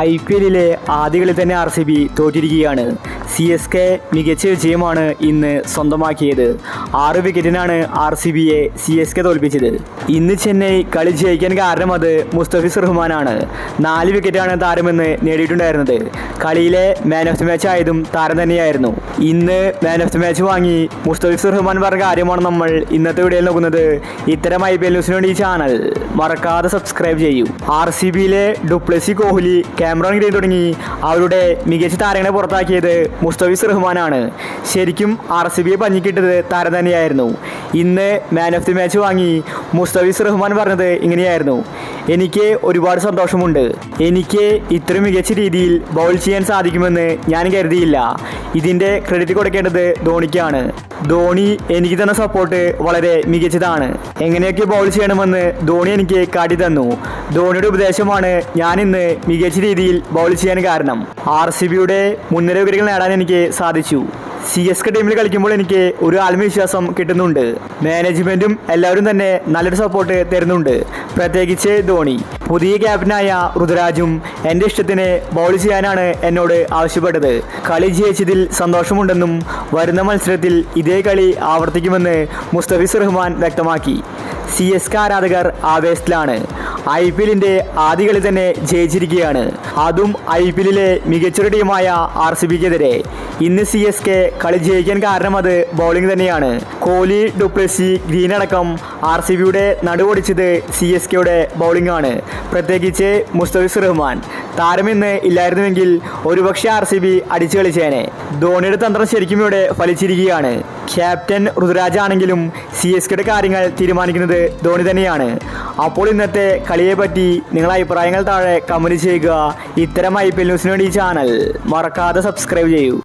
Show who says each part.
Speaker 1: IPL-ലെ ആദ്യ കളി തന്നെ RCB തോറ്റിരിക്കുകയാണ്. CSK മികച്ച വിജയമാണ് ഇന്ന് സ്വന്തമാക്കിയത്. 6 വിക്കറ്റിനാണ് RCBയെ CSK തോൽപ്പിച്ചത്. ഇന്ന് ചെന്നൈ കളി ജയിക്കാൻ കാരണം അത് മുസ്തഫിസ് റഹ്മാനാണ്. 4 വിക്കറ്റാണ് താരമെന്ന് നേടിയിട്ടുണ്ടായിരുന്നത്. കളിയിലെ മാൻ ഓഫ് ദി മാച്ച് ആയതും താരം തന്നെയായിരുന്നു. ഇന്ന് മാൻ ഓഫ് ദി മാച്ച് വാങ്ങി മുസ്തഫിസ് റഹ്മാൻ പറഞ്ഞ കാര്യമാണ് നമ്മൾ ഇന്നത്തെ വീഡിയോയിൽ നോക്കുന്നത്. ഇത്തരം IPL ന്യൂസിന് വേണ്ടി ഈ ചാനൽ മറക്കാതെ സബ്സ്ക്രൈബ് ചെയ്യൂ. RCBയിലെ ഡുപ്ലസി, കോഹ്ലി, കാമറോൺ ഗ്രീൻ തുടങ്ങി അവരുടെ മികച്ച താരങ്ങളെ പുറത്താക്കിയത് മുസ്തഫിസ് റഹ്മാനാണ്. ശരിക്കും RCBയെ പഞ്ഞിക്കിട്ടത് താരം തന്നെയായിരുന്നു. ഇന്ന് മാൻ ഓഫ് ദി മാച്ച് വാങ്ങി മുസ്തഫിസ് റഹ്മാൻ പറഞ്ഞത് ഇങ്ങനെയായിരുന്നു: എനിക്ക് ഒരുപാട് സന്തോഷമുണ്ട്. എനിക്ക് ഇത്ര മികച്ച രീതിയിൽ ബൗൾ ചെയ്യാൻ സാധിക്കുമെന്ന് ഞാൻ കരുതിയില്ല. ഇതിൻ്റെ ക്രെഡിറ്റ് കൊടുക്കേണ്ടത് ധോണിക്കാണ്. ധോണി എനിക്ക് തന്ന സപ്പോർട്ട് വളരെ മികച്ചതാണ്. എങ്ങനെയൊക്കെ ബൗൾ ചെയ്യണമെന്ന് ധോണി എനിക്ക് കാട്ടിത്തന്നു. ധോണിയുടെ ഉപദേശമാണ് ഞാൻ ഇന്ന് മികച്ച രീതിയിൽ ബൗൾ ചെയ്യാൻ കാരണം. RCBയുടെ മുൻനിര വിക്കറ്റുകൾ നേടാൻ എനിക്ക് സാധിച്ചു. CSK ടീമിൽ കളിക്കുമ്പോൾ എനിക്ക് ഒരു ആത്മവിശ്വാസം കിട്ടുന്നുണ്ട്. മാനേജ്മെൻറ്റും എല്ലാവരും തന്നെ നല്ലൊരു സപ്പോർട്ട് തരുന്നുണ്ട്, പ്രത്യേകിച്ച് ധോണി. പുതിയ ക്യാപ്റ്റനായ ഋതുരാജും എൻ്റെ ഇഷ്ടത്തിന് ബൗൾ ചെയ്യാനാണ് എന്നോട് ആവശ്യപ്പെട്ടത്. കളി ജയിച്ചതിൽ സന്തോഷമുണ്ടെന്നും വരുന്ന മത്സരത്തിൽ ഇതേ കളി ആവർത്തിക്കുമെന്ന് മുസ്തഫിസ് റഹ്മാൻ വ്യക്തമാക്കി. CSK ആരാധകർ ആവേശത്തിലാണ്. IPL-ന്റെ ആദ്യ കളി തന്നെ ജയിച്ചിരിക്കുകയാണ്, അതും IPL-ലെ മികച്ചൊരു ടീമായ RCBക്കെതിരെ. ഇന്ന് CSK കളി ജയിക്കാൻ കാരണം അത് ബൗളിംഗ് തന്നെയാണ്. കോഹ്ലി, ഡുപ്ലസി, ഗ്രീൻ അടക്കം RCBയുടെ നടുവൊടിച്ചത് CSKയുടെ ബൗളിംഗ് ആണ്, പ്രത്യേകിച്ച് മുസ്തഫിസ് റഹ്മാൻ. താരം ഇന്ന് ഇല്ലായിരുന്നുവെങ്കിൽ ഒരുപക്ഷെ RCB അടിച്ചു കളിച്ചേനെ. ധോണിയുടെ തന്ത്രം ശരിക്കും ഇവിടെ ഫലിച്ചിരിക്കുകയാണ്. ക്യാപ്റ്റൻ ഋതുരാജ് ആണെങ്കിലും CSKയുടെ കാര്യങ്ങൾ തീരുമാനിക്കുന്നത് ധോണി തന്നെയാണ്. അപ്പോൾ ഇന്നത്തെ കളിയെപ്പറ്റി നിങ്ങളുടെ അഭിപ്രായങ്ങൾ താഴെ കമൻറ്റ് ചെയ്യുക. ഇത്തരം IPL ന്യൂസിന് വേണ്ടി ഈ ചാനൽ മറക്കാതെ സബ്സ്ക്രൈബ് ചെയ്യൂ.